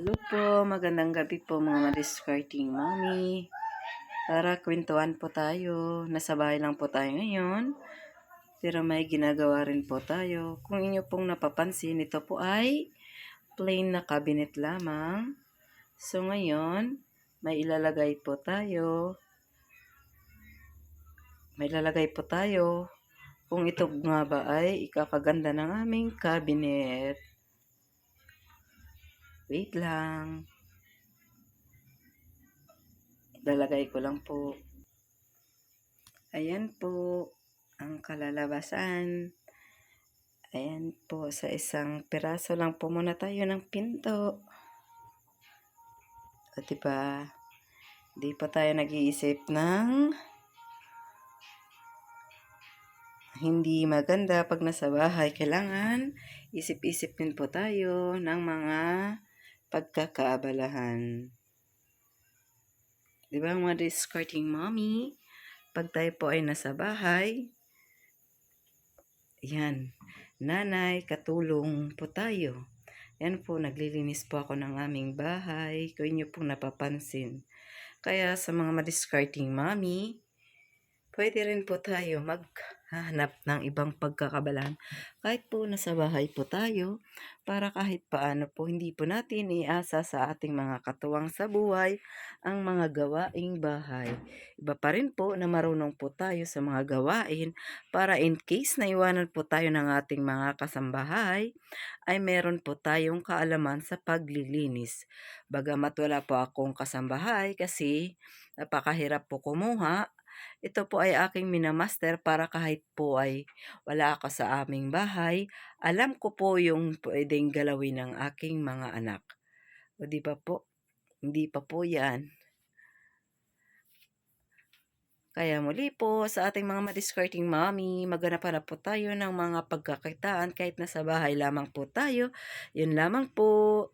Hello po, magandang gabi po mga madiscarding mommy. Tara, kwentuhan po tayo. Nasa bahay lang po tayo ngayon. Pero may ginagawa rin po tayo. Kung inyo pong napapansin, ito po ay plain na cabinet lamang. So ngayon, may ilalagay po tayo. Kung ito nga ba ay ikakaganda ng aming cabinet. Wait lang. Lalagay ko lang po. Ayan po ang kalalabasan. Ayan po, sa isang piraso lang po muna tayo ng pinto. O diba, di pa tayo nag-iisip ng hindi maganda pag nasa bahay. Kailangan isip-isip din po tayo ng mga pagkakaabalahan. Diba mga discarding mommy? Pag tayo po ay nasa bahay, yan, nanay, katulong po tayo. Yan po, naglilinis po ako ng aming bahay. Kung inyo pong napapansin. Kaya sa mga madiscarding mommy, pwede rin po tayo maghanap ng ibang pagkakabalahan. Kahit po nasa bahay po tayo, para kahit paano po hindi po natin iasa sa ating mga katuwang sa buhay ang mga gawaing bahay. Iba pa rin po na marunong po tayo sa mga gawain para in case na iwanan po tayo ng ating mga kasambahay, ay meron po tayong kaalaman sa paglilinis. Bagamat wala po akong kasambahay kasi napakahirap po kumuha, ito po ay aking minamaster para kahit po ay wala ako sa aming bahay, alam ko po yung pwedeng galawin ng aking mga anak. O di ba po? Hindi pa po yan. Kaya muli po sa ating mga madiscarding mommy, maghanap-hanap po tayo ng mga pagkakitaan kahit nasa bahay lamang po tayo. Yun lamang po.